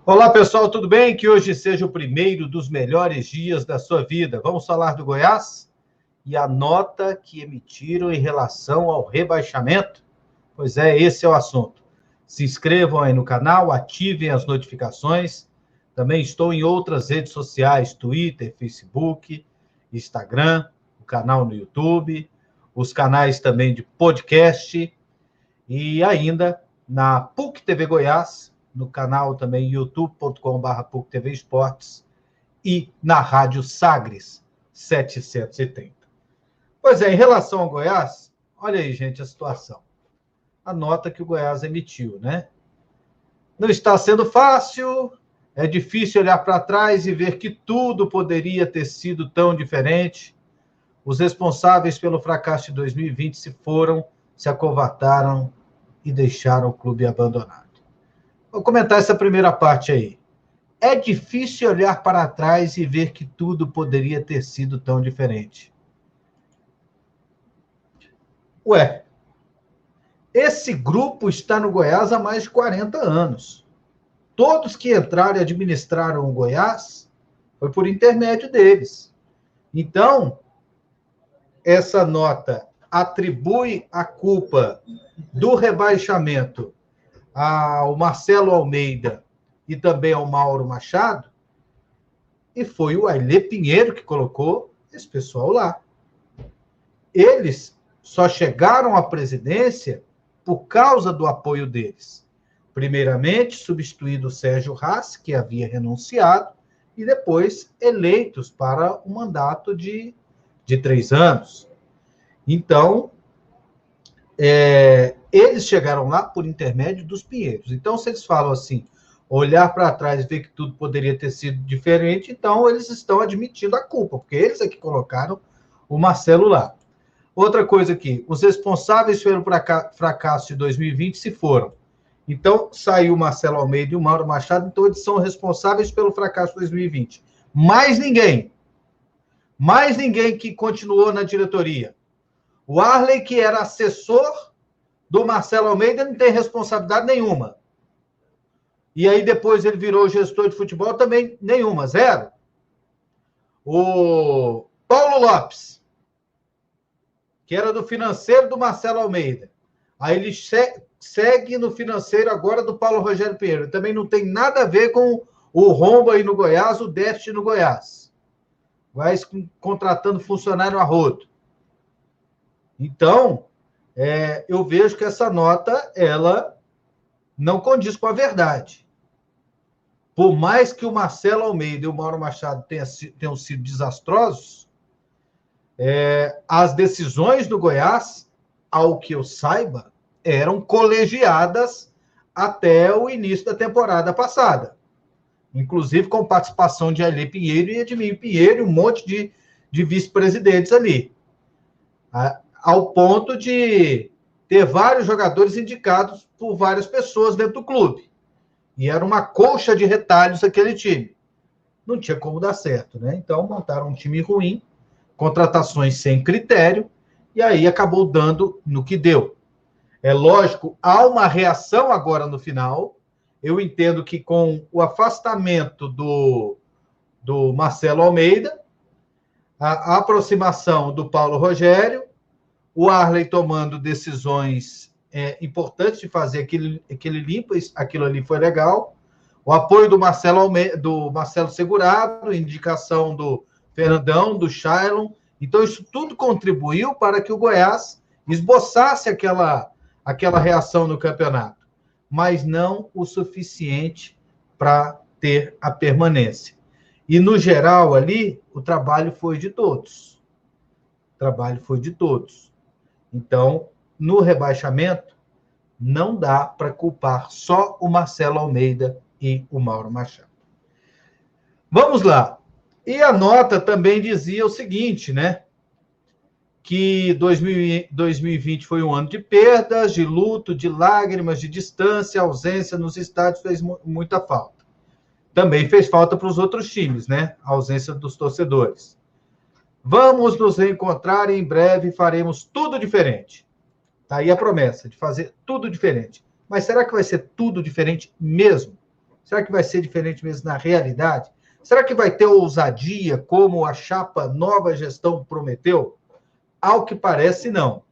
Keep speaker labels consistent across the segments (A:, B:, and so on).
A: Olá, pessoal, tudo bem? Que hoje seja o primeiro dos melhores dias da sua vida. Vamos falar do Goiás e a nota que emitiram em relação ao rebaixamento? Pois é, esse é o assunto. Se inscrevam aí no canal, ativem as notificações. Também estou em outras redes sociais, Twitter, Facebook, Instagram, o canal no YouTube, os canais também de podcast e ainda na PUC TV Goiás, no canal também youtube.com/PUC TV Esportes e na Rádio Sagres 730. Pois é, em relação ao Goiás, olha aí, gente, a situação. A nota que o Goiás emitiu, né? Não está sendo fácil, é difícil olhar para trás e ver que tudo poderia ter sido tão diferente. Os responsáveis pelo fracasso de 2020 se acovardaram e deixaram o clube abandonado. Vou comentar essa primeira parte aí. É difícil olhar para trás e ver que tudo poderia ter sido tão diferente. Ué, esse grupo está no Goiás há mais de 40 anos. Todos que entraram e administraram o Goiás foi por intermédio deles. Então, essa nota atribui a culpa do rebaixamento ao Marcelo Almeida e também ao Mauro Machado, e foi o Ailê Pinheiro que colocou esse pessoal lá. Eles só chegaram à presidência por causa do apoio deles. Primeiramente, substituído o Sérgio Haas, que havia renunciado, e depois eleitos para um mandato de 3 anos. Então, eles chegaram lá por intermédio dos Pinheiros. Então, se eles falam assim, olhar para trás e ver que tudo poderia ter sido diferente, então eles estão admitindo a culpa, porque eles é que colocaram o Marcelo lá. Outra coisa aqui, os responsáveis pelo fracasso de 2020 se foram. Então, saiu o Marcelo Almeida e o Mauro Machado, então eles são responsáveis pelo fracasso de 2020. Mais ninguém que continuou na diretoria. O Arley, que era assessor do Marcelo Almeida, não tem responsabilidade nenhuma. E aí depois ele virou gestor de futebol, também nenhuma, zero. O Paulo Lopes, que era do financeiro do Marcelo Almeida. Aí ele segue no financeiro agora do Paulo Rogério Pinheiro. Também não tem nada a ver com o rombo aí no Goiás, o déficit no Goiás. Goiás contratando funcionário a rodo. Então, eu vejo que essa nota, ela não condiz com a verdade. Por mais que o Marcelo Almeida e o Mauro Machado tenham sido desastrosos, as decisões do Goiás, ao que eu saiba, eram colegiadas até o início da temporada passada. Inclusive com participação de Ailê Pinheiro e Edmir Pinheiro, um monte de vice-presidentes ali. Ao ponto de ter vários jogadores indicados por várias pessoas dentro do clube. E era uma colcha de retalhos aquele time. Não tinha como dar certo, né? Então, montaram um time ruim, contratações sem critério, e aí acabou dando no que deu. É lógico, há uma reação agora no final. Eu entendo que com o afastamento do Marcelo Almeida, a aproximação do Paulo Rogério, o Arley tomando decisões importantes de fazer aquele limpo, aquilo ali foi legal. O apoio do Marcelo Almeida, do Marcelo Segurado, indicação do Fernandão, do Shailon. Então, isso tudo contribuiu para que o Goiás esboçasse aquela reação no campeonato, mas não o suficiente para ter a permanência. E, no geral, ali, o trabalho foi de todos. Então, no rebaixamento, não dá para culpar só o Marcelo Almeida e o Mauro Machado. Vamos lá. E a nota também dizia o seguinte, né? Que 2020 foi um ano de perdas, de luto, de lágrimas, de distância, ausência nos estádios fez muita falta. Também fez falta para os outros times, né? A ausência dos torcedores. Vamos nos reencontrar e em breve faremos tudo diferente. Tá aí a promessa de fazer tudo diferente. Mas será que vai ser tudo diferente mesmo? Será que vai ser diferente mesmo na realidade? Será que vai ter ousadia como a chapa Nova Gestão prometeu? Ao que parece, não.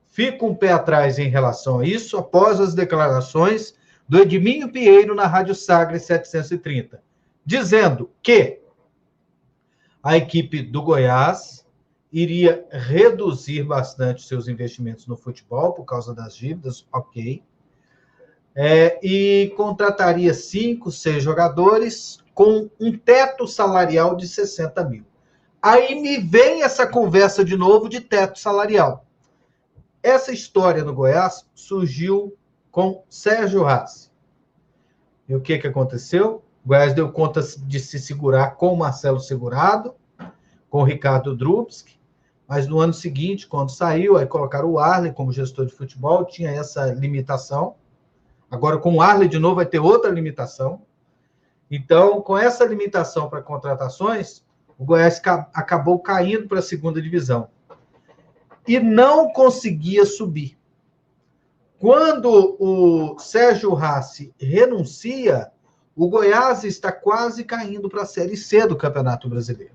A: Fico um pé atrás em relação a isso após as declarações do Edminho Pinheiro na Rádio Sagres 730, dizendo que a equipe do Goiás iria reduzir bastante seus investimentos no futebol por causa das dívidas, ok. E contrataria 5, 6 jogadores com um teto salarial de 60 mil. Aí me vem essa conversa de novo de teto salarial. Essa história no Goiás surgiu com Sérgio Rassi. E o que aconteceu? O Goiás deu conta de se segurar com o Marcelo Segurado, com o Ricardo Drubski, mas no ano seguinte, quando saiu, aí colocaram o Arley como gestor de futebol, tinha essa limitação. Agora, com o Arley de novo, vai ter outra limitação. Então, com essa limitação para contratações, o Goiás acabou caindo para a segunda divisão. E não conseguia subir. Quando o Sérgio Rassi renuncia, o Goiás está quase caindo para a Série C do Campeonato Brasileiro.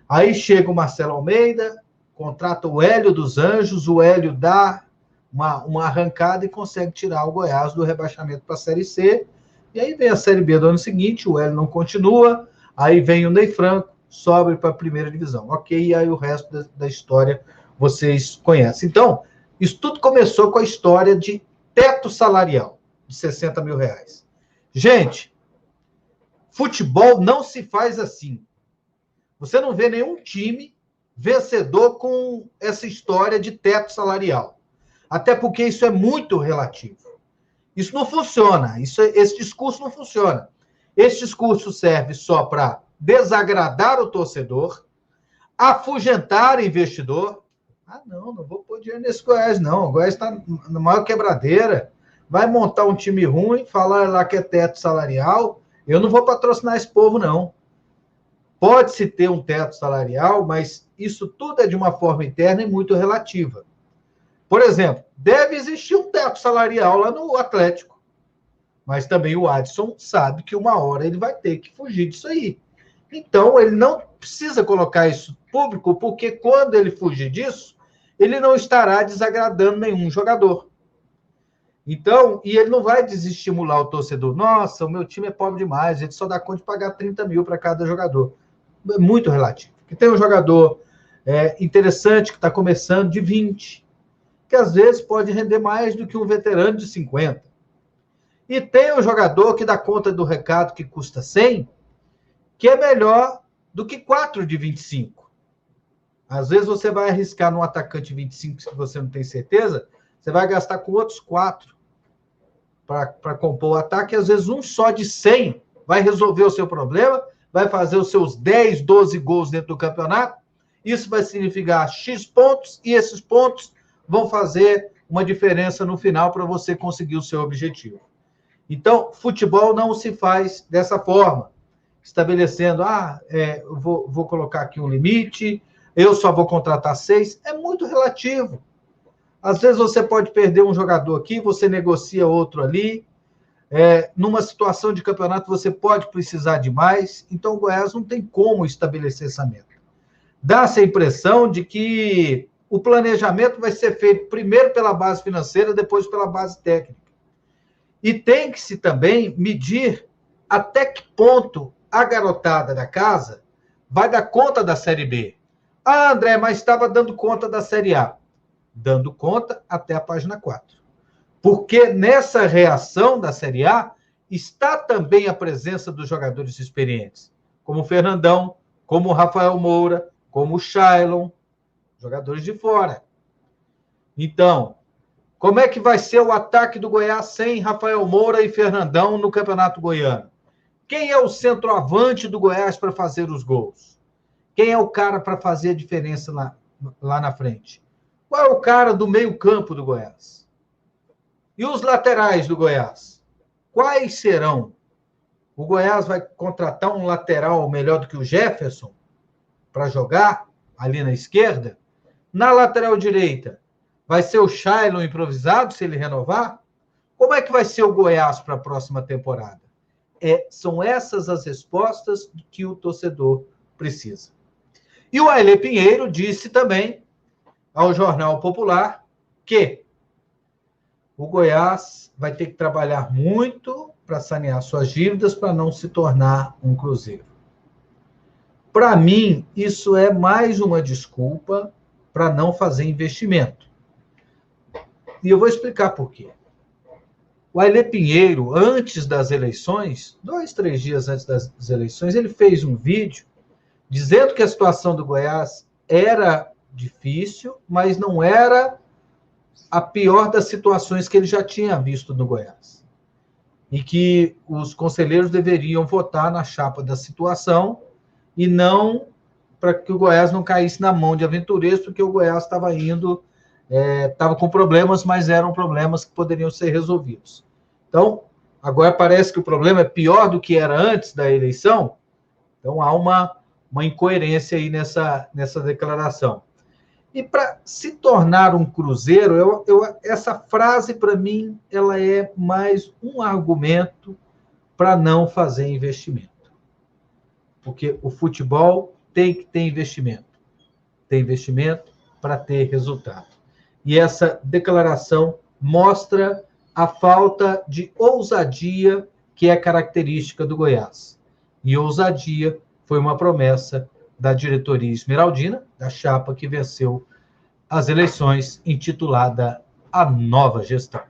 A: Aí chega o Marcelo Almeida, contrata o Hélio dos Anjos, o Hélio dá uma arrancada e consegue tirar o Goiás do rebaixamento para a Série C. E aí vem a Série B do ano seguinte, o Hélio não continua, aí vem o Ney Franco, sobe para a primeira divisão. Ok, e aí o resto da história vocês conhecem. Então, isso tudo começou com a história de teto salarial de 60 mil reais. Gente, futebol não se faz assim. Você não vê nenhum time vencedor com essa história de teto salarial. Até porque isso é muito relativo. Isso não funciona. Esse discurso não funciona. Esse discurso serve só para desagradar o torcedor, afugentar o investidor. Ah, não vou pôr dinheiro nesse Goiás, não. O Goiás está na maior quebradeira. Vai montar um time ruim, falar lá que é teto salarial. Eu não vou patrocinar esse povo, não. Pode-se ter um teto salarial, mas isso tudo é de uma forma interna e muito relativa. Por exemplo, deve existir um teto salarial lá no Atlético. Mas também o Adson sabe que uma hora ele vai ter que fugir disso aí. Então, ele não precisa colocar isso público, porque quando ele fugir disso, ele não estará desagradando nenhum jogador. Então, e ele não vai desestimular o torcedor. Nossa, o meu time é pobre demais, ele só dá conta de pagar 30 mil para cada jogador. É muito relativo. Porque tem um jogador interessante que está começando de 20, que às vezes pode render mais do que um veterano de 50. E tem um jogador que dá conta do recado que custa 100, que é melhor do que 4 de 25. Às vezes você vai arriscar num atacante de 25 que você não tem certeza, você vai gastar com outros 4 para compor o ataque, e às vezes um só de 100 vai resolver o seu problema, vai fazer os seus 10, 12 gols dentro do campeonato, isso vai significar X pontos, e esses pontos vão fazer uma diferença no final para você conseguir o seu objetivo. Então, futebol não se faz dessa forma, estabelecendo, eu vou colocar aqui um limite, eu só vou contratar 6, é muito relativo. Às vezes você pode perder um jogador aqui, você negocia outro ali, numa situação de campeonato você pode precisar de mais, então o Goiás não tem como estabelecer essa meta. Dá-se a impressão de que o planejamento vai ser feito primeiro pela base financeira, depois pela base técnica. E tem que se também medir até que ponto a garotada da casa vai dar conta da Série B. Ah, André, mas estava dando conta da Série A. Dando conta até a página 4. Porque nessa reação da Série A está também a presença dos jogadores experientes, como o Fernandão, como o Rafael Moura, como o Shailon, jogadores de fora. Então, como é que vai ser o ataque do Goiás sem Rafael Moura e Fernandão no Campeonato Goiano? Quem é o centroavante do Goiás para fazer os gols? Quem é o cara para fazer a diferença lá na frente? Qual é o cara do meio-campo do Goiás? E os laterais do Goiás? Quais serão? O Goiás vai contratar um lateral melhor do que o Jefferson para jogar ali na esquerda? Na lateral direita, vai ser o Shailon improvisado se ele renovar? Como é que vai ser o Goiás para a próxima temporada? São essas as respostas que o torcedor precisa. E o Ailê Pinheiro disse também ao Jornal Popular que o Goiás vai ter que trabalhar muito para sanear suas dívidas para não se tornar um Cruzeiro. Para mim, isso é mais uma desculpa para não fazer investimento. E eu vou explicar por quê. O Ailê Pinheiro, antes das eleições, 2, 3 dias antes das eleições, ele fez um vídeo dizendo que a situação do Goiás era difícil, mas não era a pior das situações que ele já tinha visto no Goiás. E que os conselheiros deveriam votar na chapa da situação e não para que o Goiás não caísse na mão de aventureiros, porque o Goiás estava estava com problemas, mas eram problemas que poderiam ser resolvidos. Então, agora parece que o problema é pior do que era antes da eleição, então há uma incoerência aí nessa declaração. E para se tornar um Cruzeiro, essa frase, para mim, ela é mais um argumento para não fazer investimento. Porque o futebol tem que ter investimento. Tem investimento para ter resultado. E essa declaração mostra a falta de ousadia que é característica do Goiás. E ousadia foi uma promessa da diretoria esmeraldina, da chapa que venceu as eleições, intitulada A Nova Gestão.